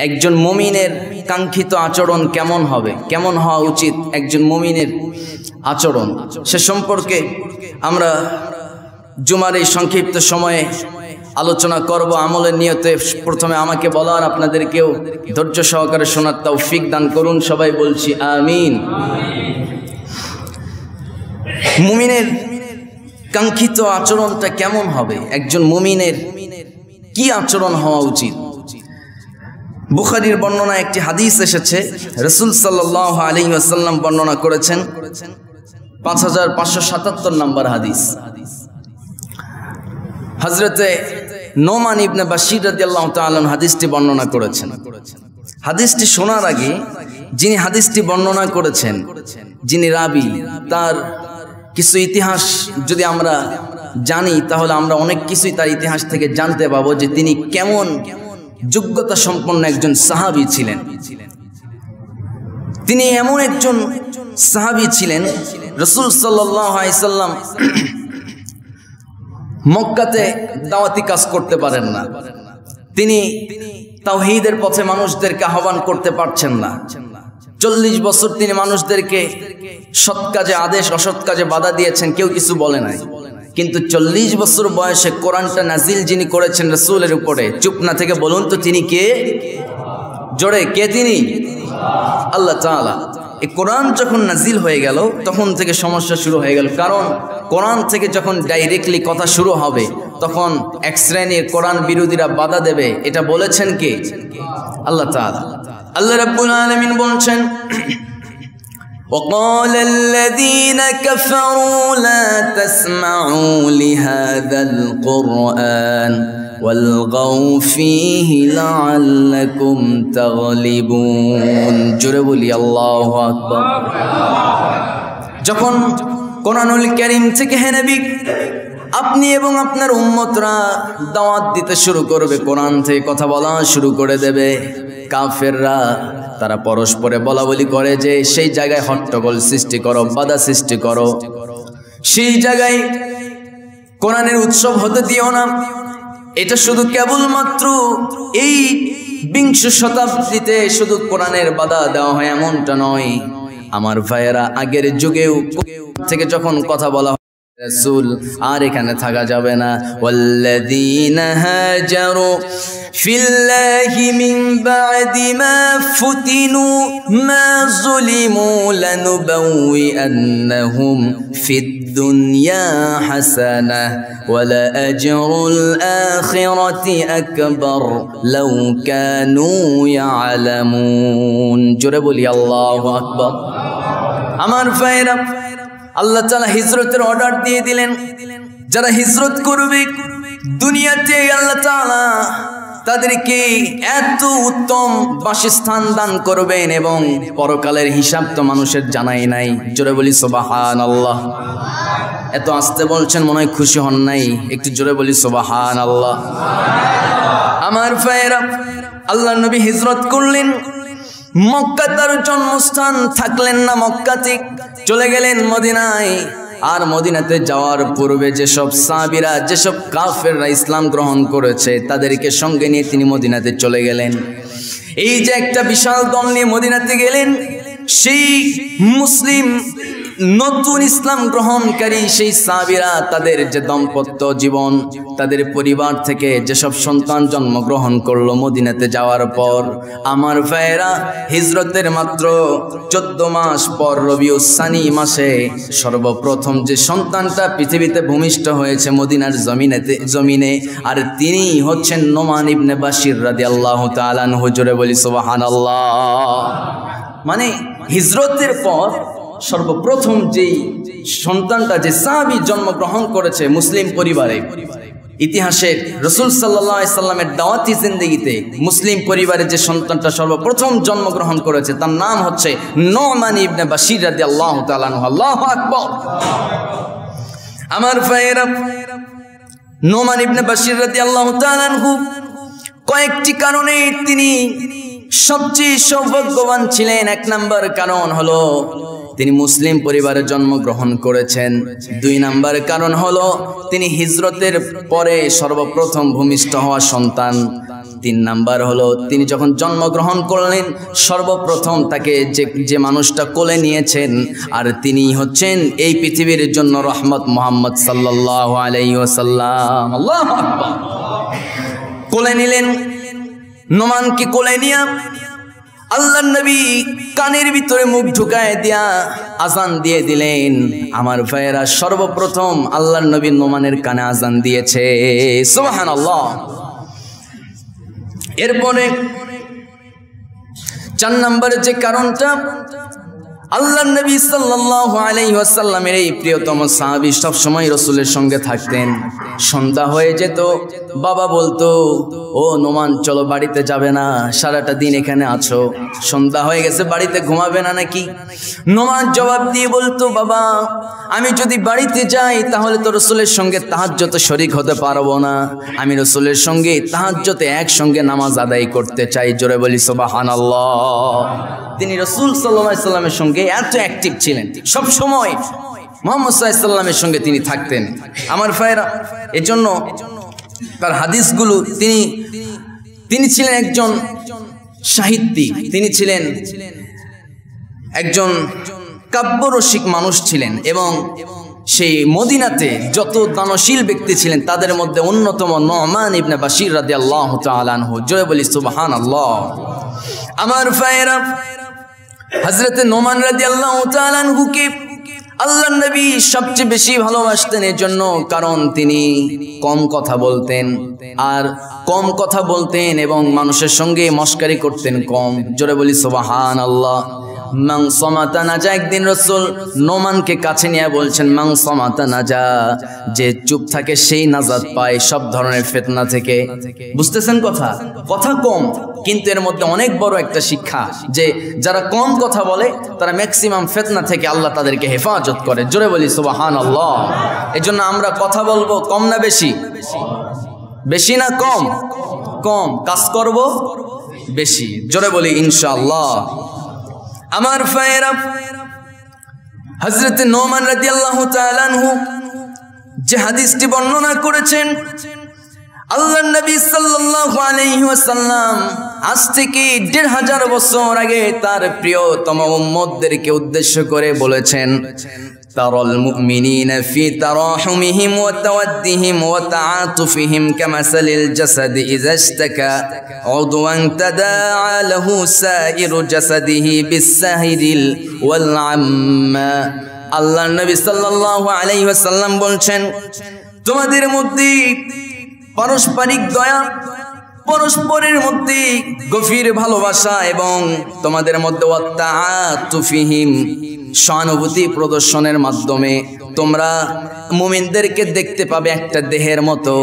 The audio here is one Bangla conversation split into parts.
একজন মুমিনের কাঙ্ক্ষিত আচরণ কেমন হবে, কেমন হওয়া উচিত একজন মুমিনের আচরণ, সে সম্পর্কে আমরা জুমার এই সংক্ষিপ্ত সময়ে আলোচনা করব। আমলের নিয়তে প্রথমে আমাকে বলার, আপনাদেরকেও ধৈর্য সহকারে শোনার তৌফিক দান করুন। সবাই বলছি আমিন। মুমিনের কাঙ্ক্ষিত আচরণটা কেমন হবে, একজন মুমিনের কি আচরণ হওয়া উচিত? বুখারীর বর্ণনা একটি হাদিস এসেছে, রাসূল সাল্লাল্লাহু আলাইহি ওয়াসাল্লাম বর্ণনা করেছেন, 5577 নম্বর হাদিস। হযরতে নোমান ইবনে বাশীর রাদিয়াল্লাহু তাআলা হাদিসটি বর্ণনা করেছেন। হাদিসটি শোনার আগে যিনি হাদিসটি বর্ণনা করেছেন, যিনি রাবী, তার কিছু ইতিহাস যদি আমরা জানি তাহলে আমরা অনেক কিছুই তার ইতিহাস থেকে জানতে পাবো যে তিনি কেমন যোগ্যতা সম্পন্ন একজন সাহাবী ছিলেন। তিনি এমন একজন সাহাবী ছিলেন, রাসূল সাল্লাল্লাহু আলাইহি সাল্লাম মক্কাতে দাওয়াতি কাজ করতে পারেন না, তিনি তাওহীদের পথে মানুষদেরকে আহ্বান করতে পারছেন না। 40 বছর তিনি মানুষদেরকে সৎ কাজে আদেশ, অসৎ কাজে বাধা দিয়েছেন, কেউ কিছু বলে নাই। কিন্তু 40 বছর বয়সে কোরআনটা নাজিল যিনি করেছেন রাসূলের উপরে, চুপ না থেকে বলুন তো তিনি কে? জোরে, কে তিনি? আল্লাহ তাআলা। এই কোরআন যখন নাজিল হয়ে গেল তখন থেকে সমস্যা শুরু হয়ে গেল। কারণ কোরআন থেকে যখন ডাইরেক্টলি কথা শুরু হবে তখন এক শ্রেণীর কোরআন বিরোধীরা বাধা দেবে। এটা বলেছেন কে? আল্লাহ তাআলা। আল্লাহ রাব্বুল আলামিন বলছেন, وقال الذين كفروا لا تسمعوا لهذا القرآن والغوا فيه لعلكم تغلبون। জোরে বলি আল্লাহু আকবার। যখন কোরআনুল কারীম থেকে হে নবী আপনি এবং আপনার উম্মতরা দাওয়াত দিতে শুরু করবে, কোরআন থেকে কথা বলা শুরু করে দেবে, কাফেররা তারা পরস্পরে বলা বলি করে যে সেই জায়গায় হট্টগোল সৃষ্টি করো, বাধা সৃষ্টি করো, সেই জায়গায় কোরআনের উৎসব হতে দিও না। এটা শুধু কেবলমাত্র এই 20 শতাব্দীতে শুধু কোরআনের বাধা দেওয়া হয় এমনটা নয় আমার ভাইয়েরা, আগের যুগেও থেকে যখন কথা বলা রাসূল আর এখানে থাকা যাবে না। ওয়াল্লাযীনা হাজারু ফিল্লাহি মিন বা'দি মা ফুতিনু মা যুলিমু লানুবাউইআন্নাহুম ফিদ দুনিয়া হাসানাহ ওয়া লা আজরুল আখিরাতি আকবার লাউ কানু ইয়ালামুন। জোরে বলি আল্লাহু আকবার। আমার ভাইরা, আল্লাহ তাআলা হিজরতের অর্ডার দিয়ে দিলেন। যারা হিজরত করবে দুনিয়াতে আল্লাহ তাআলা তাদেরকে এত উত্তম বাসস্থান দান করবেন এবং পরকালের হিসাব তো মানুষের জানাই নাই। জোরে বলি সুবহানাল্লাহ। এত আস্তে বলছেন মনে হয় খুশি হন নাই, একটু জোরে বলি সুবহানাল্লাহ। আমার ভাইরা, আল্লাহর নবী হিজরত করলেন, মক্কা তার জন্মস্থান, থাকলেন না মক্কাতে, চলে গেলেন মদিনায়। আর মদিনাতে যাওয়ার পূর্বে যেসব সাহাবীরা, যেসব কাফেররা ইসলাম গ্রহণ করেছে তাদেরকে সঙ্গে নিয়ে তিনি মদিনাতে চলে গেলেন। এই যে একটা বিশাল দল নিয়ে মদিনাতে গেলেন, সেই মুসলিম নতুন ইসলাম গ্রহণকারী সেই সাহাবীরা তাদের যে দাম্পত্য জীবন, তাদের পরিবার থেকে যেসব সন্তান জন্মগ্রহণ করলো মদিনাতে যাওয়ার পর, আমার ভাইয়েরা হিজরতের মাত্র 14 মাস পর রবিউস সানি মাসে সর্বপ্রথম যে সন্তানটা পৃথিবীতে ভূমিষ্ঠ হয়েছে মদিনার জমিনে, আর তিনি হচ্ছেন নোমান ইবনে বাশীর রাদিয়াল্লাহু তাআলা আনহু। জোরে বলি সুবহানাল্লাহ। মানে হিজরতের পর সর্বপ্রথম যেই সন্তানটা, যে সাহাবী জন্মগ্রহণ করেছে মুসলিম পরিবারে, ইতিহাসে রাসূল সাল্লাল্লাহু আলাইহি সাল্লামের দাওয়াতি জিন্দেগিতে মুসলিম পরিবারে যে সন্তানটা সর্বপ্রথম জন্মগ্রহণ করেছে তার নাম হচ্ছে নোমান ইবনে বাশীর রাদিয়াল্লাহু তাআলা আনহু। আল্লাহু আকবার। আমার ভাইয়েরা, নোমান ইবনে বাশীর রাদিয়াল্লাহু তাআলা আনহু কয়েকটি কারণে তিনি সবচেয়ে সৌভাগ্যবান ছিলেন। এক নম্বর কারণ হলো তিনি মুসলিম পরিবারে জন্মগ্রহণ করেছেন। 2 নাম্বার কারণ হলো তিনি হিজরতের পরে সর্বপ্রথম ভূমিষ্ঠ হওয়া সন্তান। 3 নাম্বার হলো তিনি যখন জন্মগ্রহণ করলেন সর্বপ্রথম তাকে যে মানুষটা কোলে নিয়েছেন আর তিনি হচ্ছেন এই পৃথিবীর জন্য রহমত মুহাম্মদ সাল্লাল্লাহু আলাইহি ওয়াসাল্লাম। আল্লাহু আকবার। কোলে নিলেন, নোমানকে কোলে নিয়ে আল্লাহর নবী কানের ভিতরে মুখ ঢুকায় দিয়া আজান দিয়ে দিলেন। আমার ভাইয়েরা, সর্বপ্রথম আল্লাহর নবী নোমানের কানে আজান দিয়েছে। সুবহানাল্লাহ। এরপরে 4 নম্বরের যে কারণটা, আল্লাহর নবী সাল্লাল্লাহু আলাইহি ওয়াসাল্লামের এই প্রিয়তম সাহাবী সব সময় রাসূলের সঙ্গে থাকতেন। সন্ধ্যা হয়ে যেত, বাবা বলতো, ও নোমান চলো বাড়িতে যাবে না, সারাটা দিন এখানে আছো, সন্ধ্যা হয়ে গেছে বাড়িতে ঘুমাবে না নাকি? নোমান জবাব দিয়ে বলতো, বাবা আমি যদি বাড়িতে যাই তাহলে তো রাসূলের সঙ্গে তাহাজ্জুদে শরীক হতে পারবো না, আমি রাসূলের সঙ্গে তাহাজ্জুদে একসঙ্গে নামাজ আদায় করতে চাই। জোরে বলি সুবহানাল্লাহ। তিনি রাসূল সাল্লাল্লাহু আলাইহি ওয়াসাল্লামের সঙ্গে এত অ্যাক্টিভ ছিলেন, সব সময় মুহাম্মদ সাল্লাল্লাহু আলাইহি ওয়াসাল্লামের সঙ্গে তিনি থাকতেন। আমার ভাইরা, এজন্য তার হাদিসগুলো তিনি ছিলেন একজন সাহিত্যিক, তিনি ছিলেন একজন কাব্যরসিক মানুষ ছিলেন এবং সেই মদিনাতে যত দানশীল ব্যক্তি ছিলেন তাদের মধ্যে অন্যতম নুমান ইবনে বাশির রাদিয়াল্লাহু তাআলা আনহু। জয় বলি সুবহানাল্লাহ। আমার ভাইরা, হযরত নুমান রাদিয়াল্লাহু তাআলা আনহুকে আল্লাহর নবী সবচেয়ে বেশি ভালোবাসতেন এজন্য, কারণ তিনি কম কথা বলতেন এবং মানুষের সঙ্গে মশকারি করতেন কম। জোরে বলি সুবহানাল্লাহ। মান সামাতা নাজা। একদিন রাসূল নোমানকে কাছে নিয়ে বলছেন, মান সামাতা নাজা, যে চুপ থাকে সেই নাজাত পায় সব ধরনের ফিতনা থেকে। বুঝতেছেন কথা? কথা কম, কিন্তু এর মধ্যে অনেক বড় একটা শিক্ষা যে যারা কম কথা বলে তারা ম্যাক্সিমাম ফিতনা থেকে আল্লাহ তাদেরকে হেফাজত করে। জোরে বলি সুবহানাল্লাহ। এজন্য আমরা কথা বলবো কম না বেশি? বেশি না কম? কম। কাজ করব বেশি। জোরে বলি ইনশাআল্লাহ। আমার ভাইয়েরা, হযরত নোমান রাদিয়াল্লাহু তাআলা আনহু যে হাদিসটি বর্ণনা করেছেন, আল্লাহর নবী সাল্লাল্লাহু আলাইহি ওয়াসাল্লাম আজ থেকে ১৫০০ বছর আগে তার প্রিয়তম উম্মতদেরকে উদ্দেশ্য করে বলেছেন, তারাল মুমিনিনা ফি তারাহুমিহিম ওয়া তাওয়াদ্দিহিম ওয়া তাআতুফিহিম কামাসালিল জাসাদি ইযা ইশতাকা উদওয়ান তাদাআ লাহু সাইরু জাসাদিহি বিসসাহিরিল ওয়াল আম্মা। আল্লাহর নবী সাল্লাল্লাহু আলাইহি ওয়াসাল্লাম বলছেন, তোমাদের মধ্যে পারস্পরিক দয়া, পরস্পরের মধ্যে গভীর ভালোবাসা এবং তোমাদের মধ্যে ওয়াত্তাআতুফিহিম সহানুভূতি প্রদর্শনের মাধ্যমে তোমরা মুমিনদেরকে দেখতে পাবে একটা দেহের মতো।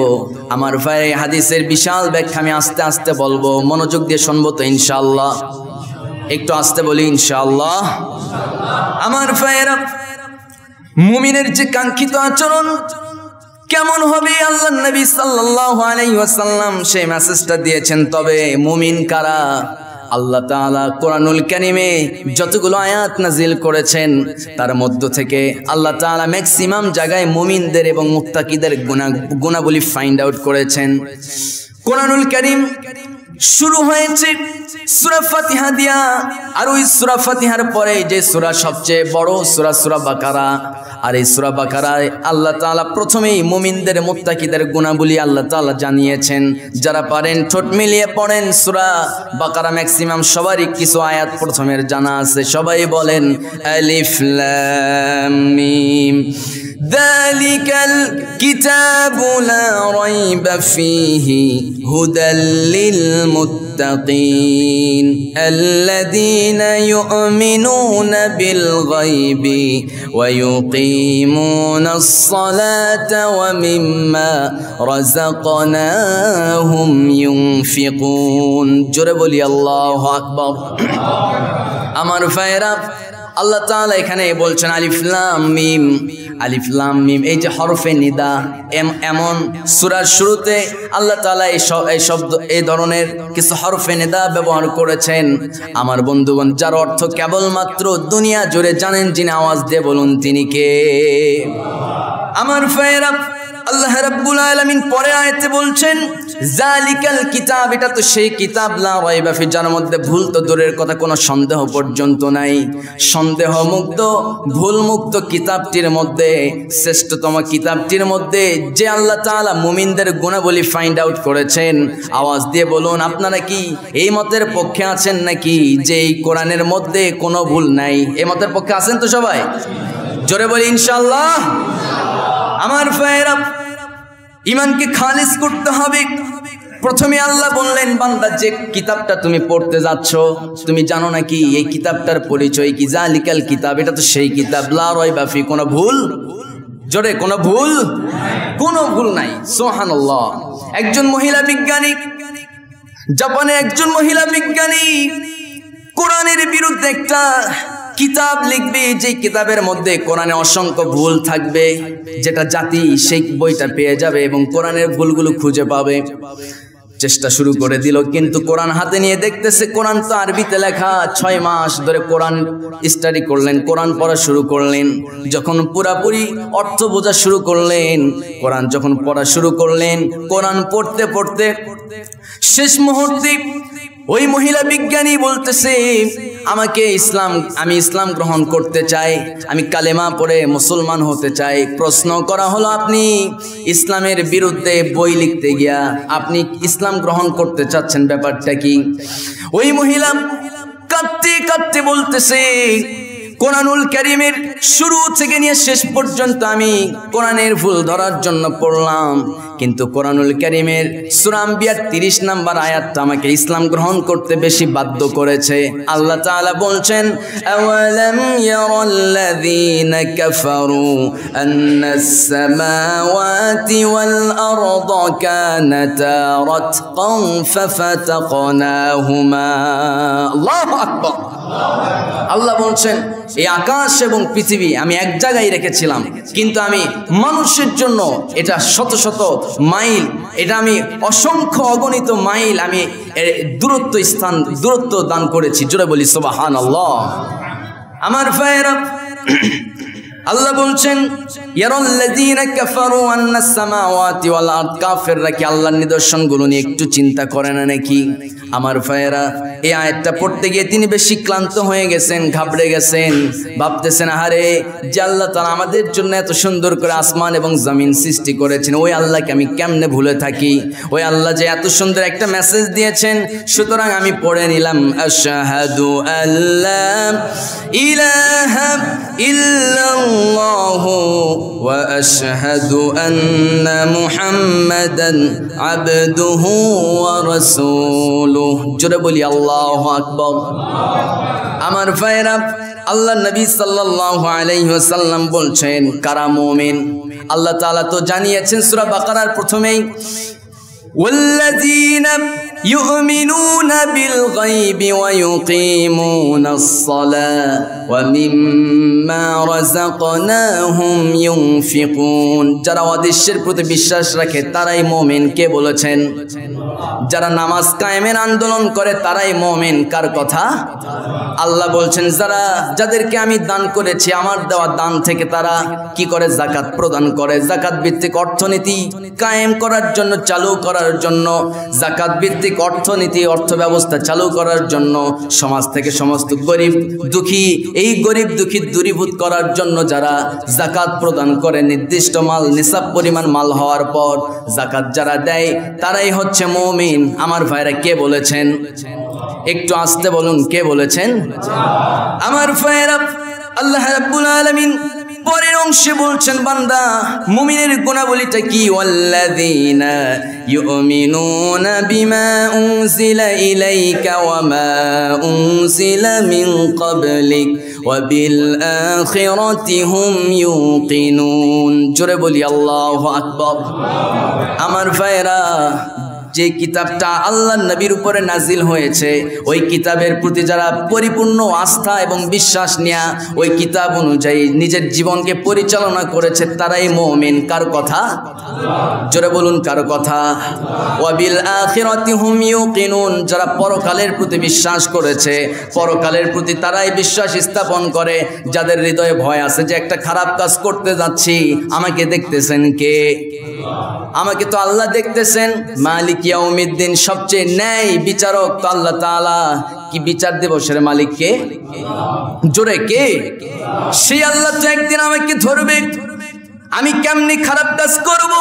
আমার ভাই, হাদিসের বিশাল ব্যাখ্যা আমি আস্তে আস্তে বলবো, মনোযোগ দিয়ে শুনবো তো ইনশাআল্লাহ। একটু আস্তে বলি ইনশাআল্লাহ। আমার ভাইয়েরা, মুমিনের যে কাঙ্ক্ষিত আচরণ কেমন হবে আল্লাহর নবী সাল্লাল্লাহু আলাইহি ওয়াসাল্লাম সেই মেসেজটা দিয়েছেন। তবে মুমিন কারা? আল্লাহ তাআলা কোরআনুল কারীমে যতগুলো আয়াত নাজিল করেছেন তার মধ্য থেকে আল্লাহ তাআলা ম্যাক্সিমাম জায়গায় মুমিনদের এবং মুত্তাকিদের গুণাবলী ফাইন্ড আউট করেছেন। কোরআনুল কারীম শুরু হয়েছে সূরা ফাতিহা দিয়া, আর ওই সূরা ফাতিহার পরে যে সূরা সবচেয়ে বড় সূরা বাকারা, আর এই সূরা বাকারায় আল্লাহ তাআলা প্রথমেই মুমিনদের মুত্তাকিদের গুণাবলী আল্লাহ তাআলা জানিয়েছেন। যারা পারেন ঠোঁট মিলিয়ে পড়েন সূরা বাকারা, ম্যাক্সিমাম সবারই কিছু আয়াত প্রথমের জানা আছে। সবাই বলেন আলিফ লাম মিম যালিকাল কিতাবু লা রাইবা ফীহি হুদাল লিল মুত্তাকিন আল্লাযীনা ইউমিনুনা বিল গায়বি ওয়া ইউকিমুনাস সালাতা ওয়া মিম্মা রাযাকনাহুম ইউনফিকুন। জোরে বলি আল্লাহু আকবার। আমার ভাইরা, আল্লাহ তাআলা এখানে বলছেন আলিফ লাম মিম, আলিফ লাম মিম, এই যে হরফে নিদা, এমন সূরার শুরুতে আল্লাহ তাআলা এই শব্দ, এই ধরনের কিছু হরফে নিদা ব্যবহার করেছেন। আমার বন্ধুগণ, যার অর্থ কেবলমাত্র দুনিয়া জুড়ে জানেন, যিনি আওয়াজ দিয়ে বলুন তিনি কে? আমার ভাইয়েরা, আল্লাহ রাব্বুল আলামিন পরে আয়াতে বলছেন জালিকাল কিতাব, এটা তো সেই কিতাব লা রাইবা ফি, যার মধ্যে ভুল তো দূরের কথা, কোনো সন্দেহ পর্যন্ত নাই। সন্দেহ মুক্ত, ভুল মুক্ত কিতাবটির মধ্যে, শ্রেষ্ঠতম কিতাবটির মধ্যে যে আল্লাহ তাআলা মুমিনদের গুণাবলী ফাইন্ড আউট করেছেন, আওয়াজ দিয়ে বলুন আপনারা কি এই মতের পক্ষে আছেন নাকি যে এই কোরআনের মধ্যে কোনো ভুল নাই? এই মতের পক্ষে আছেন তো সবাই? জোরে বলি ইনশাআল্লাহ। আমার ভাইয়েরা, ঈমানকে খালিস করতে হবে। প্রথমে আল্লাহ বললেন, বান্দা যে কিতাবটা তুমি পড়তে যাচ্ছ, তুমি জানো নাকি এই কিতাবটার পরিচয় কি? জালিকাল কিতাব, এটা তো সেই কিতাব লা রাইবা ফি, কোনো ভুল, জোরে কোনো ভুল নাই। সুবহানাল্লাহ। একজন মহিলা বিজ্ঞানী, জাপানে একজন মহিলা বিজ্ঞানী কোরআনের বিরুদ্ধে একটা কিতাব লিখবে, যে কিতাবের মধ্যে কোরআনে অসংখ্য ভুল থাকবে, যেটা জাতি সেই বইটা পেয়ে যাবে এবং কোরআনের ভুলগুলো খুঁজে পাবে। চেষ্টা শুরু করে দিল, কিন্তু কোরআন হাতে নিয়ে দেখতেছে কোরআন তো আরবিতে লেখা। 6 মাস ধরে কোরআন স্টাডি করলেন, কোরআন পড়া শুরু করলেন। যখন পুরাপুরি অর্থ বোঝা শুরু করলেন, কোরআন যখন পড়া শুরু করলেন, কোরআন পড়তে পড়তে শেষ মুহূর্তে ওই মহিলা বিজ্ঞানী বলতেছে, আমি ইসলাম গ্রহণ করতে চাই, আমি কালেমা পড়ে মুসলমান হতে চাই। প্রশ্ন করা হলো, আপনি ইসলামের বিরুদ্ধে বই লিখতে গিয়া আপনি ইসলাম গ্রহণ করতে চাচ্ছেন, ব্যাপারটা কি? ওই মহিলা কাঁদতে কাঁদতে বলতেছে, কোরআনুল কারীমের শুরু থেকে নিয়ে শেষ পর্যন্ত আমি কোরআনের ভুল ধরার জন্য পড়লাম, কিন্তু কোরআনুল কারীমের সূরা আম্বিয়ার 30 নম্বর আয়াতটা আমাকে ইসলাম গ্রহণ করতে বেশি বাধ্য করেছে। আল্লাহ তাআলা বলছেন, আওয়ালাম ইয়ারাল্লাযীনা কাফারু আন্নাস সামাওয়াতি ওয়াল আরদা কানাতা রাতকান ফাফাতাকনাহুমা। আল্লাহু আকবার। আল্লাহ বলছেন, এই আকাশ এবং পৃথিবী আমি এক জায়গায় রেখেছিলাম, কিন্তু আমি মানুষের জন্য এটা শত শত মাইল, এটা আমি অসংখ্য অগণিত মাইল আমি দূরত্ব দান করেছি। জোরে বলি সুবহানাল্লাহ। আমার ভাইয়েরা, আল্লাহ বলছেন, ইয়ারাল্লাযীনা কাফারু আন্নাস সামাওয়াতি ওয়াল আরদ, কাফেররা কি আল্লাহর নিদর্শনগুলো নিয়ে একটু চিন্তা করে না নাকি? আমার ভাইয়েরা, এই আয়াতটা পড়তে গিয়ে তিনি বেশি ক্লান্ত হয়ে গেছেন, ঘাবড়ে গেছেন, ভাবতেছেন, আরে যে আল্লাহ তাআলা আমাদের জন্য এত সুন্দর করে আসমান এবং জমিন সৃষ্টি করেছেন, ওই আল্লাহকে আমি কেমনে ভুলে থাকি? ওই আল্লাহ যে এত সুন্দর একটা মেসেজ দিয়েছেন, সুতরাং আমি পড়ে নিলাম, আশহাদু আল্লা ইলাহা ইল্লাল্লাহু ওয়া আশহাদু আন্না মুহাম্মাদান আবদুহু ওয়া রাসূলুহু। জোরে বলি আল্লাহু আকবার। আমার ভাইরা, আল্লাহ নবী সাল্লাল্লাহু আলাইহি ওয়াসাল্লাম বলছেন, কারা মুমিন? আল্লাহ তাআলা তো জানিয়েছেন সূরা বাকারার প্রথমেই, ওয়াল্লাযীনা ইউমিনুনা বিল গায়বি ওয়া ইউকিমুনাস সালাতা ওয়া মিম্মা রাযাকনাহুম ইউনফিকুন। যারা অদৃশ্যের প্রতি বিশ্বাস রাখে তারাই মুমিন। কে বলেছেন? যারা নামাজ কায়েমের আন্দোলন করে তারাই মুমিন। কার কথা? আল্লাহ বলছেন, যাদেরকে আমি দান করেছি, আমার দেওয়া দান থেকে তারা কি করে? যাকাত প্রদান করে। যাকাত ভিত্তিক অর্থনীতি কায়েম করার জন্য, চালু করার জন্য, যাকাত ভিত্তিক অর্থনীতি, অর্থ ব্যবস্থা চালু করার জন্য, সমাজ থেকে সমস্ত গরিব দুঃখী, এই গরিব দুঃখী দূরীভূত করার জন্য যারা যাকাত প্রদান করে, নির্দিষ্ট মাল, নিসাব পরিমাণ মাল হওয়ার পর যাকাত যারা দেয়, তারাই হচ্ছে মুমিন। আমার ভাইরা, কে বলেছেন? একটু আস্তে বলুন, কে বলেছেন? আমার ভাইরা, আল্লাহ রাব্বুল আলামিন পরের অংশে বলছেন, বান্দা মুমিনের গুণাবলীটা কি? ওয়াল্লাযীনা ইউমিনুনা বিমা উনজিলা ইলাইকা ওয়া মা উনজিলা মিন ক্বাবলিক ওয়া বিল আখিরাতি হুম ইউকিনুন। জোরে বলি আল্লাহু আকবার। আমার ভাইরা, যে কিতাবটা আল্লাহর নবীর উপরে নাজিল হয়েছে ওই কিতাবের প্রতি যারা পরিপূর্ণ আস্থা এবং বিশ্বাস নিয়ে ওই কিতাব অনুযায়ী নিজের জীবনকে পরিচালনা করেছে তারাই মুমিন। কার কথা? জোরে বলুন, কার কথা? ওয়া বিল আখিরাতি হুম ইউকিনুন, যারা পরকালের প্রতি বিশ্বাস করেছে, পরকালের প্রতি তারাই বিশ্বাস স্থাপন করে, যাদের হৃদয়ে ভয় আছে যে একটা খারাপ কাজ করতে যাচ্ছি, আমাকে দেখতেছেন কে? আমাকে তো আল্লাহ দেখতেছেন। মালিক ইয়াউমিদ্দিন, সবচেয়ে ন্যায় বিচারক তো আল্লাহ তাআলা। কি বিচার দিবসের মালিক কে? জোরে কে? সেই আল্লাহ তো একদিন আমাকে ধরবে। আমি কেমনি খারাপ কাজ করব,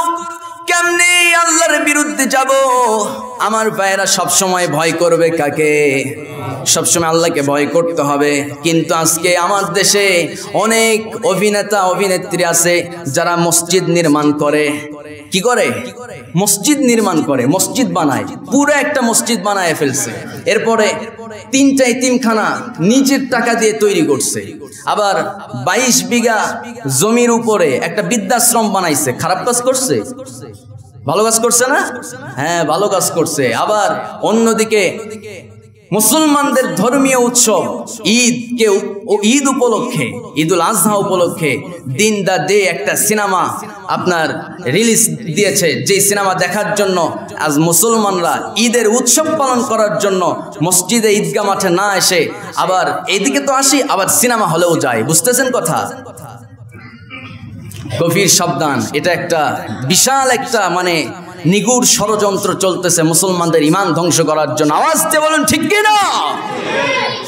কেমনি আল্লাহর বিরুদ্ধে যাব। আমার ভাইয়েরা সবসময় ভয় করবে কাকে? সবসময় আল্লাহকে ভয় করতে হবে। কিন্তু আজকে আমার দেশে অনেক অভিনেতা অভিনেত্রী আছে যারা মসজিদ নির্মাণ করে। কি করে? মসজিদ নির্মাণ করে, মসজিদ বানায়, পুরো একটা মসজিদ বানায় ফেলছে। এরপরে 3টা ইতিমখানা নিজের টাকা দিয়ে তৈরি করছে। আবার 22 বিঘা জমির উপরে একটা বৃদ্ধাশ্রম বানাইছে। খারাপ কাজ করছে? ভালো কাজ করছে না? হ্যাঁ, ভালো কাজ করছে। আবার অন্যদিকে মুসলমানদের ধর্মীয় উৎসব ঈদ উপলক্ষে, ঈদুল আজহা উপলক্ষে দিন দা ডে একটা সিনেমা আপনার রিলিজ দিয়েছে। যে সিনেমা দেখার জন্য আজ মুসলমানরা ঈদের উৎসব পালন করার জন্য মসজিদে ঈদগাহ মাঠে না এসে আবার এইদিকে তো আসি, আবার সিনেমা হলেও যায়। বুঝতেছেন কথা? গভীর সাবধান, এটা একটা বিশাল একটা মানে নিগুড় ষড়যন্ত্র চলতেছে মুসলমানদের ঈমান ধ্বংস করার জন্য। আওয়াজ দিয়ে বলুন ঠিক কি না?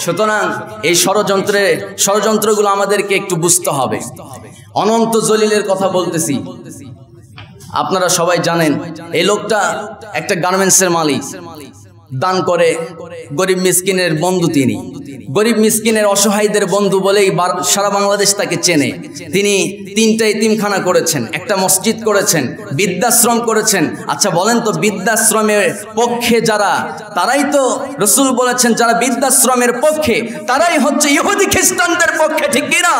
সুতরাং এই ষড়যন্ত্রগুলো আমাদেরকে একটু বুঝতে হবে। অনন্ত জলিলের কথা বলতেছি, আপনারা সবাই জানেন এই লোকটা একটা গার্মেন্টসের মালিক, দান করে গরিব মিসকিনের বন্ধু। তিনি গরিব মিসকিনের অসহায়দের বন্ধু বলেই সারা বাংলাদেশ তাকে চেনে। তিনি 3টা ইতিমখানা করেছেন, একটা মসজিদ করেছেন, বৃদ্ধাশ্রম করেছেন। আচ্ছা বলেন তো, বৃদ্ধাশ্রমের পক্ষে যারা, তারাই তো রাসূল বলেছেন যারা বৃদ্ধাশ্রমের পক্ষে তারাই হচ্ছে ইহুদি খ্রিস্টানদের পক্ষে, ঠিক কি না?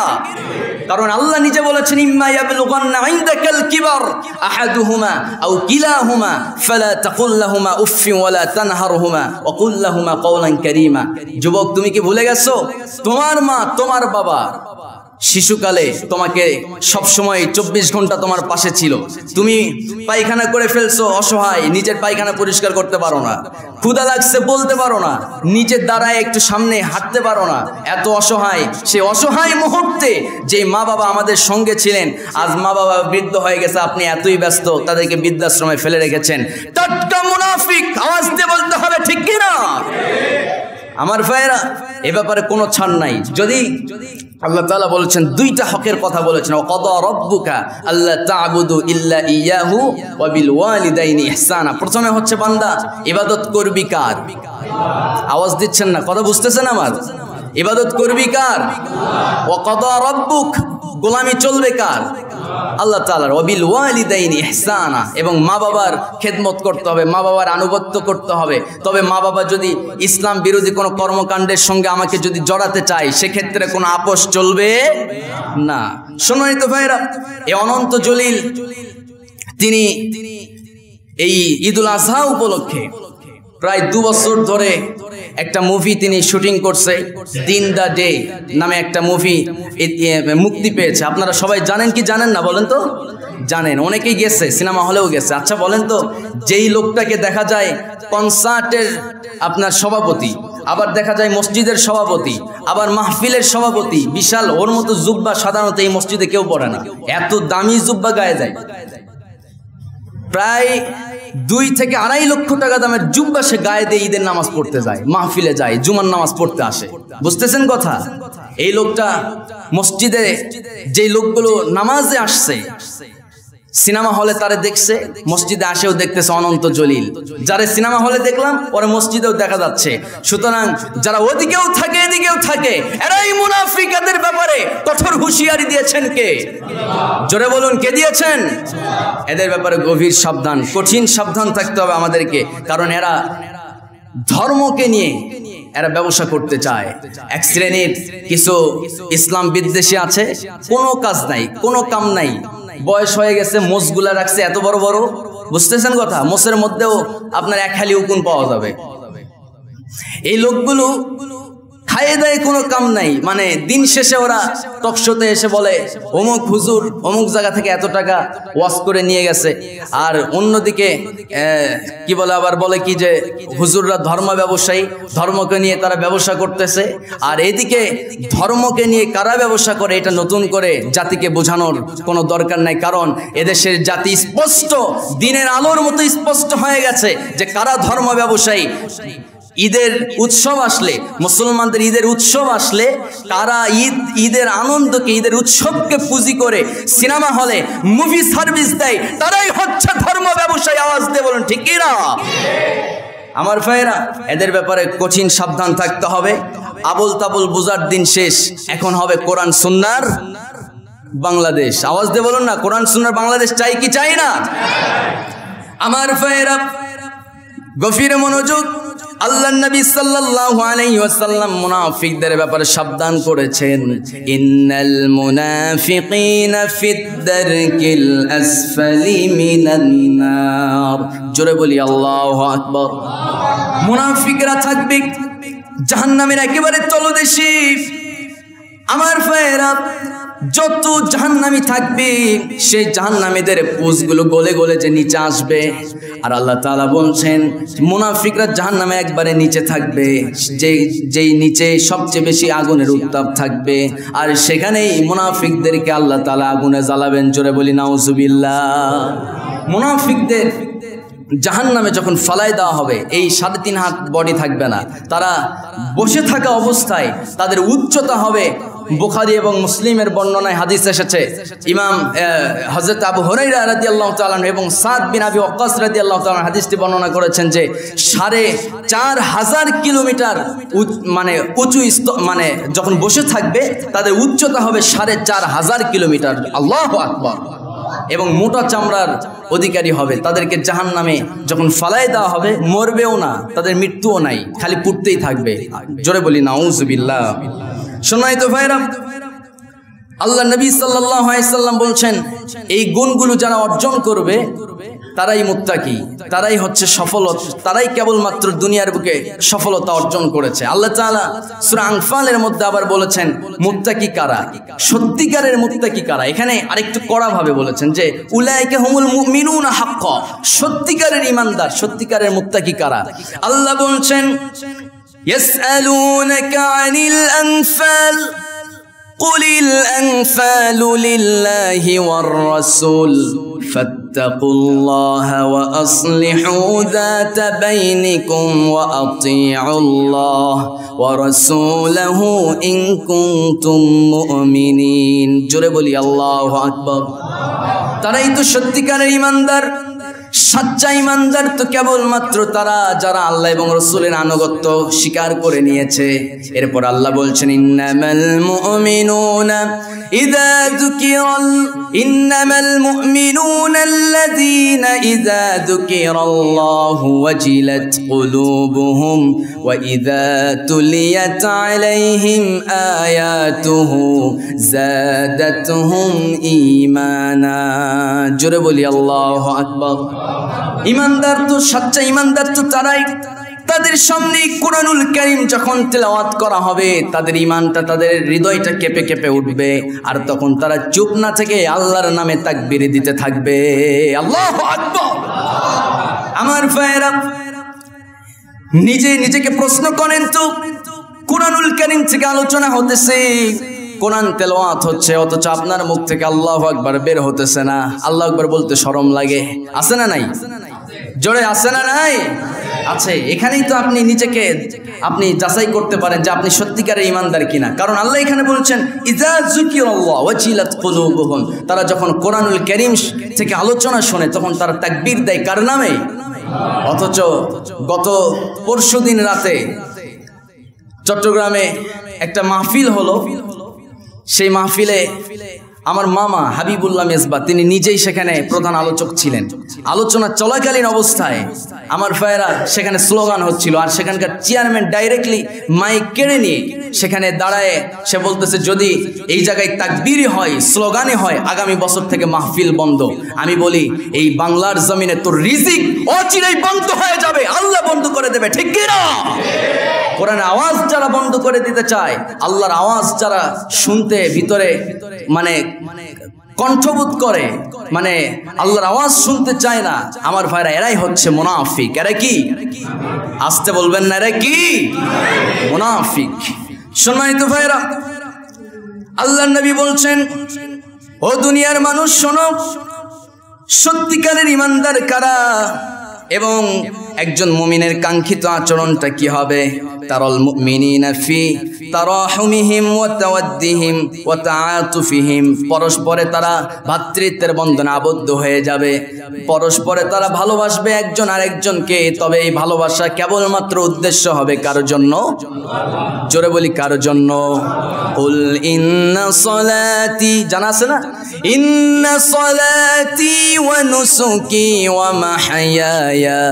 কারণ আল্লাহ নিজে বলেছেন ইম্মা ইয়াবলুগান্না ইনদাকাল কিবার আহাদুহুমা আও কিলাহুমা ফালা তাকুল লাহুমা উফফিন ওয়ালা তানহারহুমা ওয়া কুল লাহুমা কওলান কারীমা। যুবক, তুমি কি ভুলে গেছো তোমার মা তোমার বাবা শিশুকালে তোমাকে সবসময় 24 ঘন্টা তোমার পাশে ছিল। তুমি পায়খানা করে ফেলছো, অসহায়, নিজের পায়খানা পরিষ্কার করতে পারো না, ক্ষুধা লাগছে বলতে পারো না, নিজের দ্বারায় একটু সামনে হাঁটতে পারো না, এত অসহায়। সেই অসহায় মুহূর্তে যে মা বাবা আমাদের সঙ্গে ছিলেন, আজ মা বাবা বৃদ্ধ হয়ে গেছে, আপনি এতই ব্যস্ত তাদেরকে বৃদ্ধাশ্রমে ফেলে রেখেছেন। টাটকা মুনাফিক, আওয়াজ দিয়ে বলতে হবে ঠিক কি না? আমার ভাইয়েরা, এ ব্যাপারে কোনো ছাড় নাই। যদি আল্লাহ তাআলা বলেছেন, 2টা হকের কথা বলেছেন, ওয়াকাদা রাব্বুকা আল্লা তা'বুদু ইল্লা ইয়াহু ওয়া বিল ওয়ালিদাইনি ইহসানা। প্রথমে হচ্ছে বান্দা ইবাদত করবি কার? আওয়াজ দিচ্ছেন না, কথা বুঝতেছেন আমার? ইবাদত করবি কার? ওয়াকাদা রাব্বুক, গোলামি চলবে কার? আল্লাহ তাআলার। ওয়া বিল ওয়ালিদাইনি ইহসানা, এবং মা বাবার খেদমত করতে হবে, মা বাবার আনুগত্য করতে হবে। তবে মা বাবা যদি ইসলাম বিরোধী কোনো কর্মকাণ্ডের সঙ্গে আমাকে যদি জড়াতে চায়, সেক্ষেত্রে কোনো আপোষ চলবে না। সম্মানিত ভাইরা, এই অনন্ত জলিল তিনি এই ঈদুল আজহা উপলক্ষে প্রায় 2 বছর ধরে একটা মুভি তিনি শুটিং করছে। দিন দা ডে নামে একটা মুভি মুক্তি পেয়েছে। আপনারা সবাই জানেন কি জানেন না বলেন তো? জানেন, অনেকেই গেছে, সিনেমা হলেও গেছে। আচ্ছা বলেন তো, যেই লোকটাকে দেখা যায় কনসার্টের আপনার সভাপতি, আবার দেখা যায় মসজিদের সভাপতি, আবার মাহফিলের সভাপতি, বিশাল ওর মতো জুব্বা সাধারণত এই মসজিদে কেউ পরে না, এত দামি জুব্বা গায়ে যায়। প্রায় 2 থেকে 2.5 লক্ষ টাকা দামের জুব্বা সে গায়ে দিয়ে ঈদের নামাজ পড়তে যায়, মাহফিলে যায়, জুমার নামাজ পড়তে আসে। বুঝতেছেন কথা? এই লোকটা মসজিদে যেই লোকগুলো নামাজে আসছে, সিনেমা হলে তারে দেখছে, মসজিদে আসেও দেখতেছে অনন্ত জলিল। যারা সিনেমা হলে দেখলাম পরে মসজিদেও দেখা যাচ্ছে। সুতরাং যারা ওদিকেও থাকে এদিকেও থাকে, এরাই মুনাফিক। এদের ব্যাপারে কঠোর হুঁশিয়ারি দিয়েছেন কে? জোরে বলুন, কে দিয়েছেন? এদের ব্যাপারে গভীর সাবধান, কঠিন সাবধান থাকতে হবে আমাদেরকে। কারণ এরা ধর্মকে নিয়ে এরা ব্যবসা করতে চায়। এক শ্রেণীর কিছু ইসলাম বিদ্বেষী আছে, কোনো কাজ নাই, কোনো কাম নাই, বয়স হয়ে গেছে, মোষগুলা রাখছে এত বড় বড়, বুঝতেছেন কথা? মোষের মধ্যেও আপনার এক হালি উকুন পাওয়া যাবে। এই লোকগুলো খাইয়ে দেয়, কোনো কাম নাই। মানে দিন শেষে ওরা টকশোতে এসে বলে অমুক হুজুর অমুক জায়গা থেকে এত টাকা ওয়াজ করে নিয়ে গেছে, আর অন্যদিকে কি বলে, আবার বলে কি যে হুজুররা ধর্ম ব্যবসায়ী, ধর্মকে নিয়ে তারা ব্যবসা করতেছে। আর এদিকে ধর্মকে নিয়ে কারা ব্যবসা করে এটা নতুন করে জাতিকে বোঝানোর কোনো দরকার নাই, কারণ এদেশের জাতি স্পষ্ট, দিনের আলোর মতো স্পষ্ট হয়ে গেছে যে কারা ধর্ম ব্যবসায়ী। ঈদের উৎসব আসলে, মুসলমানদের ঈদের উৎসব আসলে তারা ঈদের আনন্দকে, ঈদের উৎসবকে পুঁজি করে সিনেমা হলে মুভি সার্ভিস দেয়, তারাই হচ্ছে ধর্ম ব্যবসায়ী। আওয়াজ দিয়ে বলুন ঠিক কি না? আমার ভাইরা, এদের ব্যাপারে কঠিন সাবধান থাকতে হবে। আবল তাবল বুঝার দিন শেষ, এখন হবে কোরআন সুন্নাহর বাংলাদেশ। আওয়াজ দিয়ে বলুন না, কোরআন সুন্নাহর বাংলাদেশ চাই কি চাই না? আমার ভাইরা, গভীর মনোযোগ। আল্লাহ নবী সাল্লাল্লাহু আলাইহি ওয়াসাল্লাম মুনাফিকদের ব্যাপারে সাবধান করেছেন, ইন্নাল মুনাফিকিনা ফিদ দারকিল আসফালি মিনান নার। জোরে বলি আল্লাহু আকবার। মুনাফিকরা থাকবে জাহান্নামের একেবারে তলদেশে। আমার ভাইরা, যত জাহান্নামী থাকবে সেই জাহান্নামীদের পোষগুলো গলে গলে যে নিচে আসবে। আর আল্লাহ তাআলা বলছেন মুনাফিকরা জাহান্নামে একবারে নিচে থাকবে, যেই নিচে সবচেয়ে বেশি আগুনের উত্তাপ থাকবে, আর সেখানেই মুনাফিকদেরকে আল্লাহ তাআলা আগুনে জ্বালাবেন। জোরে বলি নাউজুবিল্লাহ। মুনাফিকদের জাহান্নামে যখন ফালাই দেওয়া হবে, এই 3.5 হাত বডি থাকবে না, তারা বসে থাকা অবস্থায় তাদের উচ্চতা হবে। বুখারী এবং মুসলিমের বর্ণনায় হাদিস এসেছে, ইমাম হযরত আবু হুরায়রা রাদিয়াল্লাহু তাআলা এবং সাদ বিন আবি ওয়াক্কাস রাদিয়াল্লাহু তাআলা হাদিসটি বর্ণনা করেছেন যে 4,500 কিলোমিটার মানে উঁচু, মানে যখন বসে থাকবে তাদের উচ্চতা হবে 4,500 কিলোমিটার। আল্লাহু আকবার। এবং মোটা চামড়ার অধিকারী হবে। তাদেরকে জাহান্নামে যখন ফালাই দেওয়া হবে, মরবেও না, তাদের মৃত্যুও নাই, খালি পুড়তেই থাকবে। জোরে বলি নাউজুবিল্লাহ। শোনাই তো ভাইরা, আল্লাহ নবী সাল্লাল্লাহু আলাইহি সাল্লাম বলছেন এই গুণগুলো যারা অর্জন করবে তারাই মুত্তাকি, তারাই হচ্ছে সফল, তারাই কেবলমাত্র দুনিয়ার বুকে সফলতা অর্জন করেছে। আল্লাহ তাআলা সূরা আনফালের মধ্যে আবার বলেছেন মুত্তাকি কারা, সত্যিকারের মুত্তাকি কারা। এখানে আরেকটু কড়া ভাবে বলেছেন যে উলাইকা হুমুল মুমিনুনা হাক্কা, সত্যিকারের ঈমানদার, সত্যিকারের মুত্তাকি কারা। আল্লাহ বলছেন ইয়াসআলুনাকা আনিল আনফাল কুলিল আনফালু লিল্লাহি ওয়ার রাসূল ফাত্তাকুল্লাহা ওয়া আসলিহু যাতা বাইনিকুম ওয়া আতিউল্লাহ ওয়া রাসূলাহু ইন কুনতুম মুমিনিন। জোরে বলি আল্লাহু আকবার। তারাই তো সত্যিকারের ঈমানদার। সচ্চা ঈমানদার তো কেবলমাত্র তারা যারা আল্লাহ এবং রাসূলের আনুগত্য স্বীকার করে নিয়েছে। এরপর আল্লাহ বলছেন ইন্নামাল মুমিনুনা আল্লাযীনা ইযা যুকিরাল্লাহু ওয়াজিলাত কুলুবুহুম ওয়া ইযা তুলিয়াত আলাইহিম আয়াতুহু যাদাতুহুম ঈমানা। জোরে বলি আল্লাহু আকবার। ঈমানদার তো, সচ্চা ঈমানদার তো তারাই, তাদের সামনে কুরআনুল কারীম যখন তেলাওয়াত করা হবে তাদের ঈমানটা, তাদের হৃদয়টা কেঁপে কেঁপে উঠবে, আর তখন তারা চুপ না থেকে আল্লাহর নামে তাকবীর দিতে থাকবে। আল্লাহু আকবার। আমার ভাইরা, নিজেকে প্রশ্ন করেন তো, কুরআনুল কারীম থেকে আলোচনা হতেছে, কোরআন তেলাওয়াত হচ্ছে, অথচ আপনার মুখ থেকে আল্লাহু আকবার বের হতেছে না। আল্লাহু আকবার বলতে শরম লাগে, আছে না নাই? জোরে আছে না নাই? আছে। এখানেই তো আপনি নিজেকে যাচাই করতে পারেন যে আপনি সত্যিকারের ঈমানদার কিনা। কারণ আল্লাহ এখানে বলছেন ইযা যুকিরাল্লাহু ওয়াজিলাত কুলুবুহুম, তারা যখন কোরআনুল কারীম থেকে আলোচনা শোনে তখন তারা তাকবীর দেয় কার নামে? অথচ গত পরশুদিন রাতে চট্টগ্রামে একটা মাহফিল হলো, সেই মাহফিলে আমার মামা হাবিবুল্লাহ মেজবা তিনি নিজেই সেখানে প্রধান আলোচক ছিলেন। আলোচনা চলাকালীন অবস্থায় আমার ভাইয়েরা সেখানে স্লোগান হচ্ছিল, আর সেখানকার চেয়ারম্যান ডাইরেক্টলি মাইক কেড়ে নিয়ে সেখানে দাঁড়ায় সে বলতেছে, যদি এই জায়গায় তাকবীরই হয়, স্লোগানই হয়, আগামী বছর থেকে মাহফিল বন্ধ। আমি বলি, এই বাংলার জমিনে তোর রিজিক অচিরেই বন্ধ হয়ে যাবে, আল্লাহ বন্ধ করে দেবে, ঠিক কি না? কোরআনের আওয়াজ যারা বন্ধ করে দিতে চায়, আল্লাহর আওয়াজ যারা শুনতে ভিতরে মানে কণ্ঠবোধ করে, মানে আল্লাহর আওয়াজ শুনতে চায় না, আমার ভাইরা এরাই হচ্ছে মুনাফিক। এরা কি? আসতে বলবেন না, এরা কি? মুনাফিক। সম্মানিত ভাইরা, আল্লাহর নবী বলছেন, ও দুনিয়ার মানুষ শোনো, সত্যিকারের ইমানদার কারা এবং একজন মুমিনের কাঙ্ক্ষিত আচরণটা কি হবে? তারাল মুমিনিনা ফি তারাহুমিহিম ওয়া তাওয়াদ্দিহিম ওয়া তাআতুফিহিম, পরস্পরে তারা ভ্রাতৃত্বের বন্ধনে আবদ্ধ হয়ে যাবে, পরস্পরে তারা ভালোবাসবে একজন আরেকজনকে। তবে এই ভালোবাসা কেবলমাত্র উদ্দেশ্য হবে কারো জন্য, জোরে বলি কারো জন্য। কুল ইন্না সলাতি, জানা আছে না? ইন্না সলাতি ওয়া নুসুকি ওয়া মাহইয়ায়া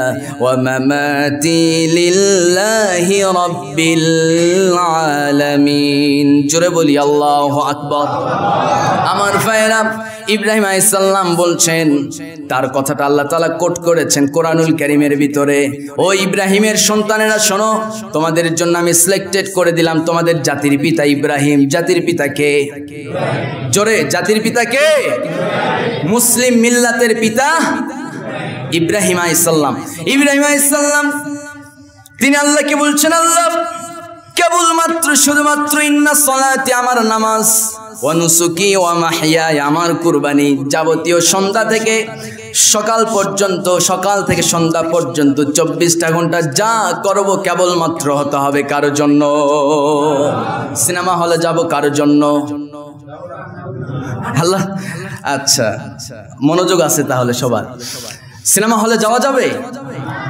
ওয়া মামাতি লিল্লাহি রাব্বিল আলামিন। জোরে বলি আল্লাহু আকবার। আমার ভাইরা, ইব্রাহিম আলাইহিস সালাম বলছেন, তার কথাটা আল্লাহ তাআলা কোট করেছেন কোরআনুল কারীমের ভিতরে, ও ইব্রাহিমের সন্তানেরা শোনো, তোমাদের জন্য আমি সিলেক্টেড করে দিলাম তোমাদের জাতির পিতা ইব্রাহিম। জাতির পিতা কে? জোরে, জাতির পিতা কে? মুসলিম মিল্লাতের পিতা ইব্রাহিম আলাইহিস সালাম। ইব্রাহিম আলাইহিস সালাম তিনি আল্লাহকে বলছেন, আল্লাহ কেবলমাত্র শুধুমাত্র ইন্না সলাতি, আমার নামাজ, ওয়া নুসুকি ওয়া মাহইয়ায়, আমার কুরবানি, যাবতীয় সন্ধ্যা থেকে সকাল পর্যন্ত, সকাল থেকে সন্ধ্যা পর্যন্ত 24টা ঘন্টা যা করব কেবলমাত্র হতে হবে কারো জন্য। সিনেমা হলে যাব কারো জন্য? আল্লাহ, আচ্ছা মনোযোগ আছে তাহলে সবার। সিনেমা হলে যাওয়া যাবে?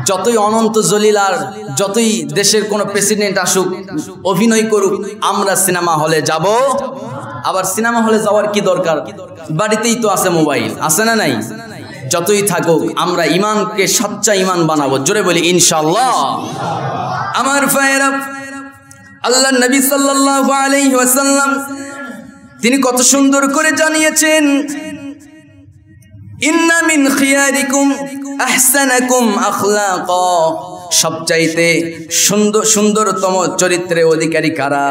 যতই অনন্ত জলিল আর যতই দেশের কোনো প্রেসিডেন্ট আসুক, অভিনয় করুক, আমরা সিনেমা হলে যাব। আবার সিনেমা হলে যাওয়ার কি দরকার? বাড়িতেই তো আছে মোবাইল, আছে না নাই? যতই থাকুক আমরা ইমানকে সচ্চা ইমান বানাবো। জোরে বলি ইনশাআল্লাহ। আমার ভাইয়েরা, আল্লাহর নবী সাল্লাল্লাহু আলাইহি ওয়াসাল্লাম তিনি কত সুন্দর করে জানিয়েছেন, ইন্না মিন খিয়ারিকুম আহসানাকুম আখলাকা, সবচাইতে সুন্দরতম চরিত্রের অধিকারী কারা?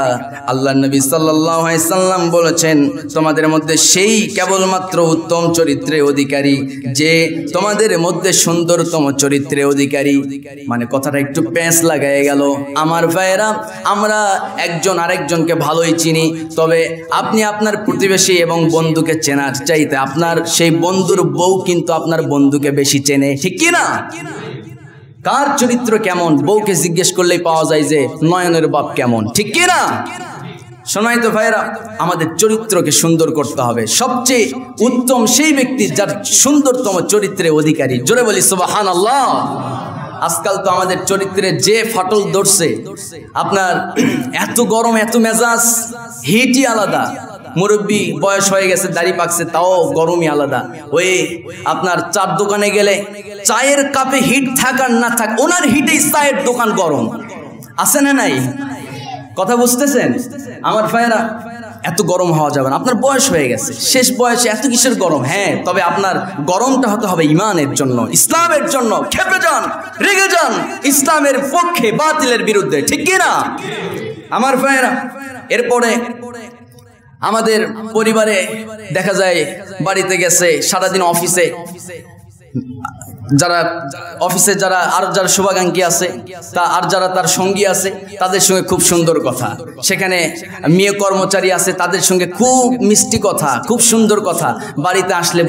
আল্লাহর নবী সাল্লাল্লাহু আলাইহি সাল্লাম বলেছেন, তোমাদের মধ্যে সেই কেবলমাত্র উত্তম চরিত্রের অধিকারী যে তোমাদের মধ্যে সুন্দরতম চরিত্রের অধিকারী। মানে কথাটা একটু প্যাঁচ লাগায় গেল। আমার ভাইয়েরা, আমরা একজন আরেকজনকে ভালোই চিনি, তবে আপনি আপনার প্রতিবেশী এবং বন্ধুকে চেনার চাইতে আপনার সেই বন্ধুর বউ কিন্তু আপনার বন্ধুকে বেশি চেনে, ঠিক কি না? কার চরিত্র কেমন বউকে জিজ্ঞেস করলেই পাওয়া যায় যে নয়নের বাপ কেমন, ঠিক কি না? সম্মানিত ভাইরা, আমাদের চরিত্রকে সুন্দর করতে হবে। সবচেয়ে উত্তম সেই ব্যক্তি যার সুন্দরতম চরিত্রের অধিকারী। জোরে বলি সুবহানাল্লাহ। আজকাল তো আমাদের চরিত্রে যে ফাটল ধরছে, আপনার এত গরম, এত মেজাজ, হিটই আলাদা। মুরব্বী বয়স হয়ে গেছে, দাড়ি পাকছে, তাও গরমই আলাদা। ওই আপনার চার দোকানে গেলে চায়ের কাপে হিট থাক আর না থাক, ওনার হিটেই চায়ের দোকান গরম, আছে না নাই? কথা বুঝতেছেন আমার ভাইয়েরা? এত গরম হওয়া যাবে না, আপনার বয়স হয়ে গেছে, শেষ বয়সে এত কিসের গরম? হ্যাঁ, তবে আপনার গরমটা হতে হবে ইমানের জন্য, ইসলামের জন্য। খেপে যান, রেগে যান ইসলামের পক্ষে, বাতিলের বিরুদ্ধে, ঠিক কি না আমার ভাইয়েরা? এরপরে আমাদের পরিবারে দেখা যায় বাড়িতে গেছে, সারাদিন অফিসে, যারা অফিসে যারা আর যারা শুভাকাঙ্ক্ষী আছে তা আর যারা তার সঙ্গী আছে তাদের সঙ্গে খুব সুন্দর কথা, সেখানে মেয়ে কর্মচারী আছে তাদের সঙ্গে খুব মিষ্টি কথা, খুব সুন্দর কথা। বাড়িতে আসলে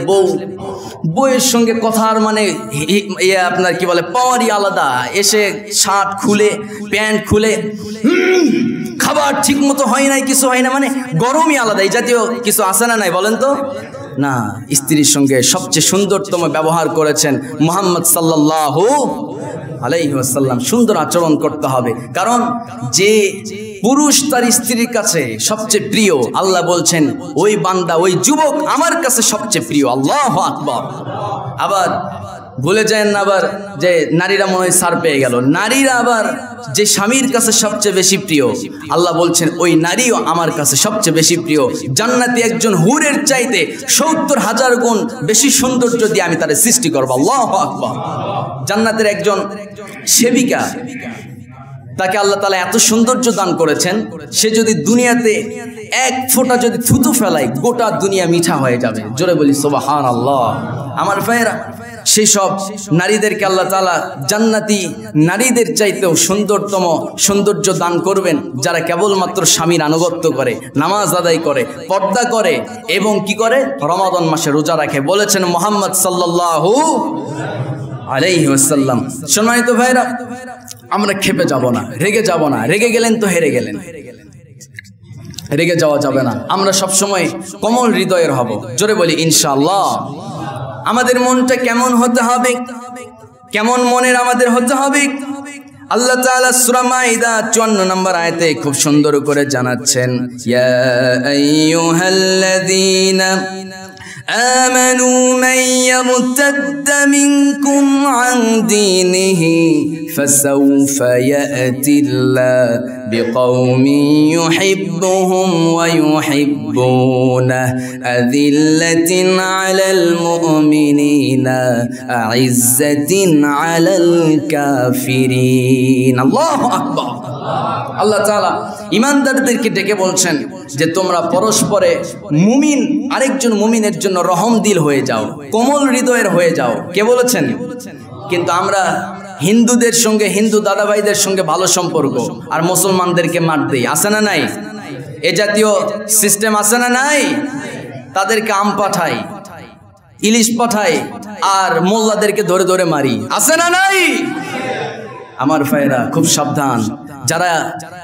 বউয়ের সঙ্গে কথার মানে আপনার কি বলে পাওয়ারই আলাদা। এসে শার্ট খুলে, প্যান্ট খুলে, খাবার ঠিক মতো হয় নাই, কিছু হয় না, মানে গরমই আলাদা। এই জাতীয় কিছু আছে না নাই বলেন তো? না, স্ত্রীর সঙ্গে সবচেয়ে সুন্দরতম ব্যবহার করেছেন মুহাম্মদ সাল্লাল্লাহু আলাইহি ওয়াসাল্লাম সুন্দর আচরণ করতে হবে। কারণ যে পুরুষ তার স্ত্রীর কাছে সবচেয়ে প্রিয়, আল্লাহ বলছেন ওই বান্দা, ওই যুবক আমার কাছে সবচেয়ে প্রিয়। আল্লাহু আকবার। আবার ভুলে যায় না আবার যে নারীরা মনে হয় ছাড় পেয়ে গেল, নারীরা আবার যে স্বামীর কাছে সবচেয়ে বেশি প্রিয়, আল্লাহ বলছেন ওই নারীও আমার কাছে সবচেয়ে বেশি প্রিয়। জান্নাতে একজন হুরের চাইতে 70,000 গুণ বেশি সৌন্দর্য দিয়ে আমি তারে সৃষ্টি করব। আল্লাহু আকবার। জান্নাতের একজন সেবিকা, তাকে আল্লাহ তাআলা এত সৌন্দর্য দান করেছেন, সে যদি দুনিয়াতে এক ফোঁটা যদি থুতু ফেলায় গোটা দুনিয়া মিঠা হয়ে যাবে। জোরে বলি সুবহানাল্লাহ। আমার ভাইয়েরা, সেই সব নারীদেরকে আল্লাহ তাআলা জান্নাতি নারীদের চাইতেও সুন্দরতম সৌন্দর্য দান করবেন, যারা কেবলমাত্র স্বামীর আনুগত্য করে, নামাজ আদায় করে, পর্দা করে এবং কি করে, রমাদান মাসে রোজা রাখে। বলেছেন মুহাম্মদ সাল্লাল্লাহু আলাইহি ওয়াসাল্লাম। সম্মানিত ভাইরা, আমরা ক্ষেপে যাব না, রেগে যাব না। রেগে গেলেন তো হেরে গেলেন, রেগে যাওয়া যাবে না। আমরা সব সময় কোমল হৃদয়ের হব। জোরে বলি ইনশাআল্লাহ। আমাদের মনটা কেমন হতে হবে, কেমন মনের আমাদের হতে হবে, আল্লাহ তাআলা সূরা মাইদা 54 নম্বর আয়াতে খুব সুন্দর করে জানাচ্ছেন, ইয়া আইয়ুহাল্লাযীনা آمنوا من يرتد منكم عن دينه فسوف يأتي الله بقوم يحبهم ويحبونه أذلة على المؤمنين أعزة على الكافرين। الله أكبر। আল্লাহ তাআলা ঈমানদারদেরকে ডেকে বলছেন যে তোমরা পরস্পরে মুমিন আরেকজন মুমিনের জন্য রহমদিল হয়ে যাও, কোমল হৃদয়ের হয়ে যাও। কে বলেছেন? কিন্তু আমরা হিন্দুদের সঙ্গে, হিন্দু দাদাভাইদের সঙ্গে ভালো সম্পর্ক, আর মুসলমানদেরকে মার দেই। আছে না নাই? এ জাতীয় সিস্টেম আছে না নাই? তাদেরকে আম পাঠাই, ইলিশ পাঠাই, আর মোল্লাদেরকে ধরে ধরে মারি। আছে না নাই? আমার ভাইরা খুব সাবধান, যারা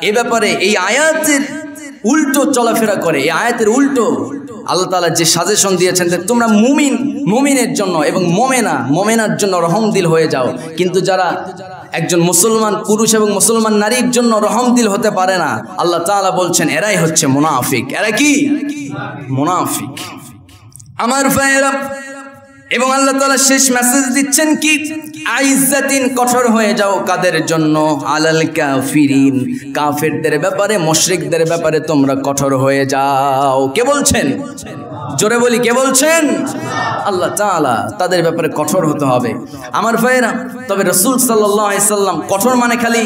এ ব্যাপারে এই আয়াতের উল্টো চলাফেরা করে, এই আয়াতের উল্টো আল্লাহ তাআলা যে সাজেশন দিয়েছেন যে তোমরা মুমিনের জন্য এবং মোমেনার জন্য রহমদিল হয়ে যাও, কিন্তু যারা একজন মুসলমান পুরুষ এবং মুসলমান নারীর জন্য রহমদিল হতে পারে না, আল্লাহ তাআলা বলছেন এরাই হচ্ছে মুনাফিক। এরা কি? মুনাফিক। আমার ভাইরা, এবং আল্লাহ তাআলা শেষ মেসেজ দিচ্ছেন কি, আইজ্জাতিন, কঠোর হয়ে যাও কাদের জন্য, আলাল কাফিরিন, কাফেরদের ব্যাপারে, মুশরিকদের ব্যাপারে তোমরা কঠোর হয়ে যাও। কে বলছেন? জোরে বলি, কে বলছেন? আল্লাহ তাআলা। তাদের ব্যাপারে কঠোর হতে হবে। আমার ভাইয়েরা, তবে রাসূল সাল্লাল্লাহু আলাইহি সাল্লাম কঠোর মানে খালি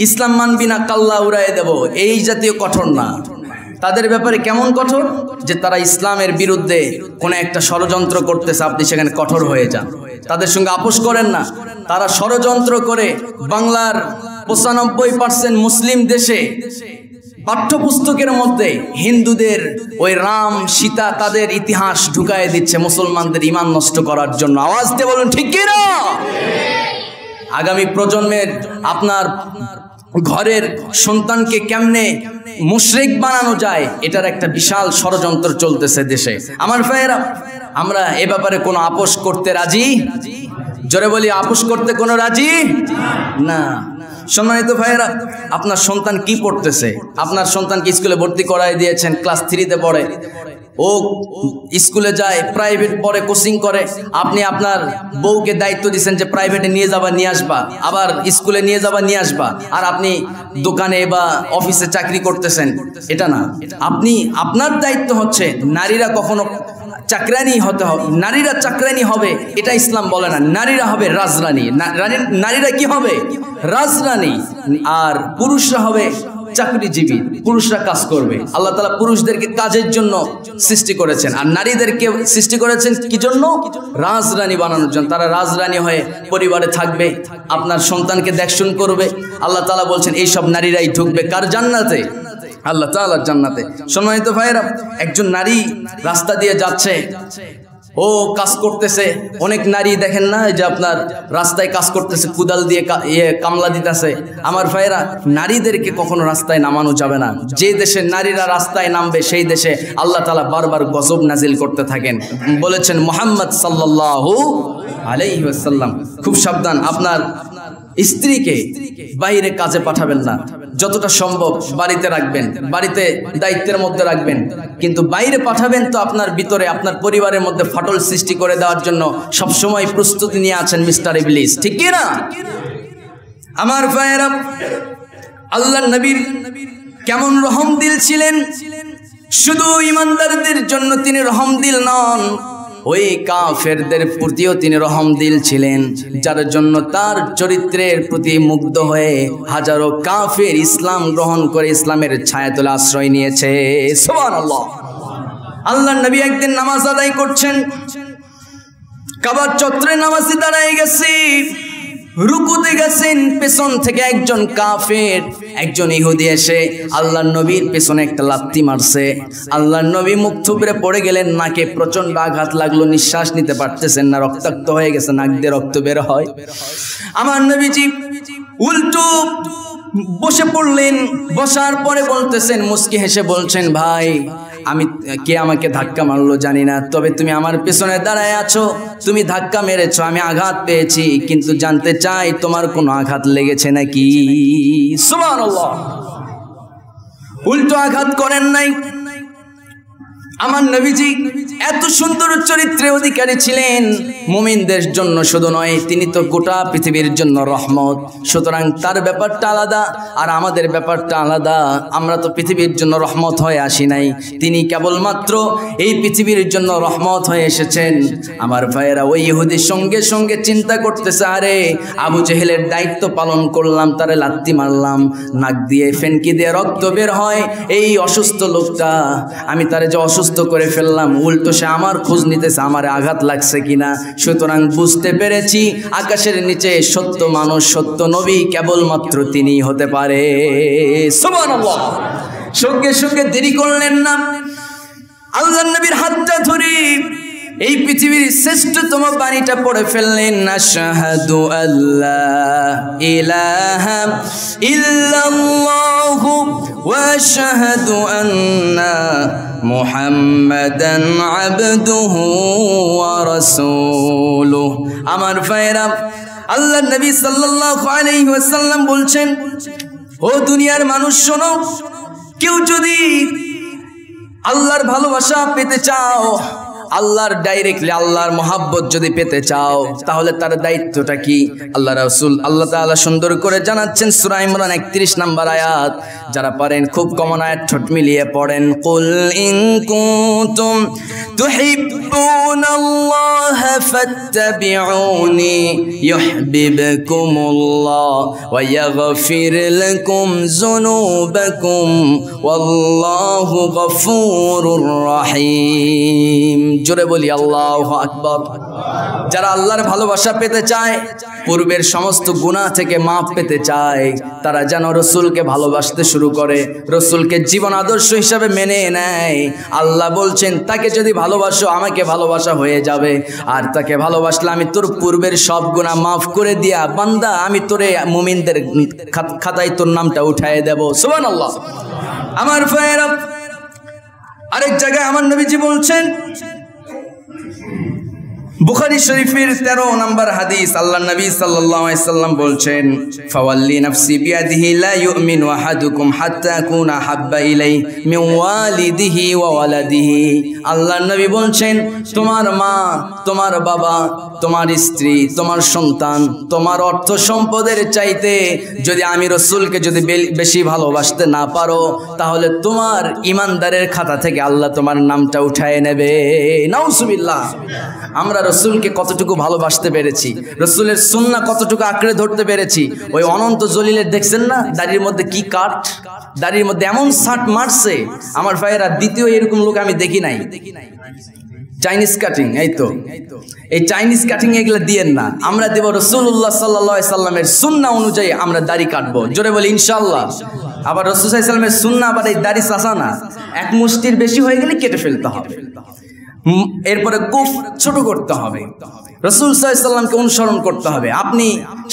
ইসলাম মানবি না কাল্লা উড়াইয়ে দেব এই জাতীয় কঠোর না। তাদের ব্যাপারে কেমন কঠোর? যে তারা ইসলামের বিরুদ্ধে কোনো একটা ষড়যন্ত্র করতেছে, আপনি সেখানে কঠোর হয়ে যান, তাদের সঙ্গে আপোষ করেন না। তারা ষড়যন্ত্র করে বাংলার 95% মুসলিম দেশে পাঠ্যপুস্তকের মধ্যে হিন্দুদের ওই রাম সীতা তাদের ইতিহাস ঢুকায় দিচ্ছে মুসলমানদের ঈমান নষ্ট করার জন্য। আওয়াজ দিয়ে বলুন ঠিক কি না? আগামী প্রজন্মের আপনার ঘরের সন্তানকে কেমনে মুশরিক বানানো যায়, এটার একটা বিশাল ষড়যন্ত্র চলতেছে দেশে। আমার ভাইয়েরা, আমরা এ ব্যাপারে কোনো আপোষ করতে রাজি? জোরে বলি, আপোষ করতে কোনো রাজি না। সম্মানিত ভাইয়েরা, আপনার সন্তান কি পড়তেছে? আপনার সন্তানকে স্কুলে ভর্তি করাই দিয়েছেন, ক্লাস 3-তে পড়ে, ও স্কুলে যায়, প্রাইভেট পড়ে, কোচিং করে। আপনি আপনার বউকে দায়িত্ব দিচ্ছেন যে প্রাইভেটে নিয়ে যাবা নিয়ে আসবা, আবার স্কুলে নিয়ে যাবা নিয়ে আসবা, আর আপনি দোকানে বা অফিসে চাকরি করতেছেন। এটা না। আপনি, আপনার দায়িত্ব হচ্ছে নারীরা কখনো চাকরানি হতে হবে, নারীরা চাকরানি হবে এটা ইসলাম বলে না। নারীরা হবে রাজরানী। নারীরা কি হবে? রাজরানী। আর পুরুষরা হবে চাকরিজীবী, পুরুষরা কাজ করবে। আল্লাহ তাআলা পুরুষদেরকে কাজের জন্য সৃষ্টি করেছেন, আর নারীদেরকে সৃষ্টি করেছেন কি জন্য? রাজরানী বানানোর জন্য। তারা রাজরানী হয়ে পরিবারে থাকবে, আপনার সন্তানকে দেখশুন করবে। আল্লাহ তাআলা বলছেন এইসব নারীরাই ঢুকবে কার জান্নাতে? আল্লাহ তাআলার জান্নাতে। সম্মানিত ভাইয়েরা, একজন নারী রাস্তা দিয়ে যাচ্ছে, ও কাজ করতেছে। অনেক নারী দেখেন না, যে আপনার রাস্তায় কাজ করতেছে, কুদাল দিয়ে কামলা দিতেছে। আমার ভাইয়েরা, নারীদেরকে কখনো রাস্তায় নামানো যাবে না। যে দেশে নারীরা রাস্তায় নামবে সেই দেশে আল্লাহ তাআলা বারবার গজব নাজিল করতে থাকেন। বলেছেন মুহাম্মদ সাল্লাল্লাহু আলাইহি ওয়াসাল্লাম, খুব সাবধান। আপনার স্ত্রীকে বাইরে কাজে পাঠাবেন না, যতটা সম্ভব বাড়িতে রাখবেন, বাড়িতে দায়িত্বের মধ্যে রাখবেন। কিন্তু বাইরে পাঠাবেন তো আপনার ভিতরে, আপনার পরিবারের মধ্যে ফাটল সৃষ্টি করে দেওয়ার জন্য সবসময় প্রস্তুতি নিয়ে আছেন মিস্টার ইবলিস, ঠিক কি না? আমার ভাইয়েরা, আল্লাহর নবীর কেমন রহম দিল ছিলেন! শুধু ইমানদারদের জন্য তিনি রহম দিল নন, ওই কাফেরদের প্রতিও তিনি রহম দিল ছিলেন, যার জন্য তার চরিত্রের প্রতি মুগ্ধ হয়ে হাজারো কাফের ইসলাম গ্রহণ করে ইসলামের ছায়াতলে আশ্রয় নিয়েছে। সুবহানাল্লাহ। আল্লাহর নবী একদিন নামাজ আদায় করছেন, কাবার চত্বরে নামাজে দাঁড়ায় গেছে, রুকুতে গেছেন, পেছন থেকে একজন কাফের, একজন ইহুদি এসে আল্লাহর নবীর পেছনে একটা লাত্তি মারছে। আল্লাহর নবী মুখ থুবড়ে পড়ে গেলেন, নাকে প্রচন্ড আঘাত লাগলো, নিঃশ্বাস নিতে পারতেছেন না, রক্তাক্ত হয়ে গেছে, নাক দিয়ে রক্ত বের হয়। আমার নবীজি উল্টো বসে পড়লেন, বসার পরে বলতেছেন, মুস্কি হেসে বলছেন, ভাই আমি কে আমাকে ধাক্কা মারলো জানি না, তবে তুমি আমার পেছনে দাঁড়ায় আছো, তুমি ধাক্কা মেরেছো, আমি আঘাত পেয়েছি, কিন্তু জানতে চাই তোমার কোনো আঘাত লেগেছে নাকি? সুবহানাল্লাহ। উল্টো আঘাত করেন নাই। আমার নবীজি এত সুন্দর চরিত্রের অধিকারী ছিলেন, মুমিনদের জন্য শুধু নয়, তিনি তো গোটা পৃথিবীর জন্য রহমত। সুতরাং তার ব্যাপারটা আলাদা আর আমাদের ব্যাপারটা আলাদা। আমরা তো পৃথিবীর জন্য রহমত হয়ে আসি নাই, তিনি কেবলমাত্র এই পৃথিবীর জন্য রহমত হয়ে এসেছেন। আমার ভাইয়েরা, ওই ইহুদির সঙ্গে সঙ্গে চিন্তা করতেছে, আরে আবু জেহেলের দায়িত্ব পালন করলাম, তারে লাত্তি মারলাম, নাক দিয়ে ফেনকি দিয়ে রক্ত বের হয়, এই অসুস্থ লোকটা, আমি তারে যে অসুস্থ করে ফেললাম, উল্টো সে আমার খোঁজ নিতেছে আমার আঘাত লাগছে কিনা। সুতরাং বুঝতে পেরেছি আকাশের নিচে সত্য মানুষ, সত্য নবী কেবলমাত্র তিনি হতে পারে। সুবহানাল্লাহ। সঙ্গে সঙ্গে দেরি করলেন না, আল্লাহর নবীর হাতটা ধরে এই পৃথিবীর শ্রেষ্ঠতম বাণীটা পড়ে ফেললেন, আশহাদু আল্লা ইলাহা ইল্লাল্লাহু ওয়া আশহাদু আন্না মুহাম্মাদান আবদুহু ওয়া রাসূলুহু। আমার ভাইরা, আল্লাহর নবী সাল্লাল্লাহু আলাইহি ওয়াসাল্লাম বলছেন, ও দুনিয়ার মানুষ শোনো, কেউ যদি আল্লাহর ভালোবাসা পেতে চাও, আল্লাহর ডাইরেক্টলি আল্লাহর মহাব্বত যদি পেতে চাও, তাহলে তার দায়িত্বটা কি? আল্লাহ রাসূল আল্লাহ তাআলা সুন্দর করে জানাচ্ছেন, সূরা ইমরান 31 নম্বর আয়াত। যারা পারেন খুব কমন আয়াত ঠোঁট মিলিয়ে পড়েন, কুল ইন কুনতুম তুহিব্বুনাল্লাহা ফাত্তাবিউনি ইউহিব্বুকুমুল্লাহ ওয়া ইয়াগফির লাকুম যুনুবাকুম ওয়াল্লাহু গফুরুর রহিম। জোরে বলি আল্লাহু আকবার। যারা আল্লাহর ভালোবাসা পেতে চায়, পূর্বের সমস্ত গুনাহ থেকে মাফ পেতে চায়, তারা যেন রসুলকে ভালোবাসতে শুরু করে, রসুলকে জীবন আদর্শ হিসাবে মেনে নেয়। আল্লাহ বলছেন, তাকে যদি ভালোবাসো আমাকে ভালোবাসা হয়ে যাবে, আর তাকে ভালোবাসলে আমি তোর পূর্বের সব গুনাহ মাফ করে দিয়া, বান্দা আমি তোরে মুমিনদের খাতায় তোর নামটা উঠায় দেব। সুবহানাল্লাহ। আমার ভাইয়েরা, আরেক জায়গায় আমার নবীজি বলছেন, বুখারী শরীফের 13 নম্বর হাদিস, আল্লাহর নবী সাল্লাল্লাহু আলাইহি সাল্লাম বলছেন, ফাওয়াল্লি নাফসি বিয়াদিহি লা ইউমিনু আহাদুকুম হাত্তা কুনা হাব্বা ইলাইহি মিন ওয়ালিদিহি ওয়া ওয়ালাদিহি। আল্লাহর নবী বলছেন, তোমার মা, তোমার বাবা, তোমার স্ত্রী, তোমার সন্তান, তোমার অর্থ সম্পদের চাইতে যদি আমি রসুলকে যদি বেশি ভালোবাসতে না পারো, তাহলে তোমার ইমানদারের খাতা থেকে আল্লাহ তোমার নামটা উঠায় নেবে। নাউজুবিল্লাহ। আমরা রসুলকে কতটুকু ভালোবাসতে পেরেছি, রসুলের সুন্নাহ কতটুকু আঁকড়ে ধরতে পেরেছি। ওই অনন্ত জলিলের দেখছেন না, দাড়ির মধ্যে কি কাট, দাড়ির মধ্যে এমন ছাট মারছে। আমার ভাইয়েরা, দ্বিতীয় এরকম লোক আমি দেখি নাই। চাইনিজ কাটিং, এই তো এই চাইনিজ কাটিং এগুলো দিয়েন না, আমরা দেব রাসূলুল্লাহ সাল্লাল্লাহু আলাইহি সাল্লামের সুন্নাহ অনুযায়ী আমরা দাড়ি কাটবো। জোরে বলি ইনশাআল্লাহ। আবার রাসূল সাল্লাল্লাহু আলাইহি সাল্লামের সুন্নাহ, আবার এই দাড়ি চাচা না, এক মুষ্টির বেশি হয়ে গেলে কেটে ফেলতে হবে, এরপরে গোঁফ ছোট করতে হবে, রাসূল সাল্লাল্লাহু আলাইহি সাল্লামকে অনুসরণ করতে হবে। আপনি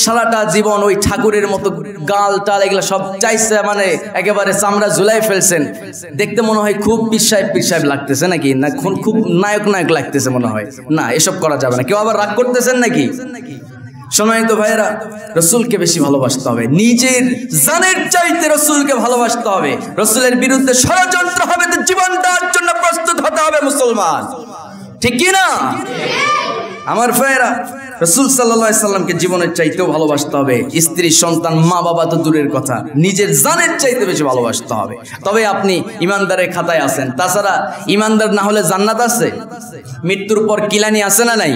সারাটা জীবন ওই ঠাকুরের মতো গাল টাল এগুলো সব চাইছে, মানে একেবারে চামড়া ঝুলাই ফেলছেন, দেখতে মনে হয় খুব পীর সাহেব লাগতেছে নাকি, না খুব নায়ক লাগতেছে মনে হয়, না এসব করা যাবে না। কেউ আবার রাগ করতেছেন নাকি? সম্মানিত ভাইরা, রসুলকে বেশি ভালোবাসতে হবে, নিজের জানের চাইতে রসুলকে ভালোবাসতে হবে। রসুলের বিরুদ্ধে ষড়যন্ত্র হবে তো জীবন দেওয়ার জন্য প্রস্তুত হতে হবে মুসলমান, ঠিক কি না? আমার ভাইরা, রসুল সাল্লাল্লাহু আলাইহি সাল্লামকে জীবনের চাইতেও ভালোবাসতে হবে। স্ত্রী, সন্তান, মা বাবা তো দূরের কথা, নিজের জানের চাইতে বেশি ভালোবাসতে হবে। তবে আপনি ইমানদারের খাতায় আছেন। তাছাড়া ইমানদার না হলে জান্নাত আছে? মৃত্যুর পর কিলানি আছে না নাই?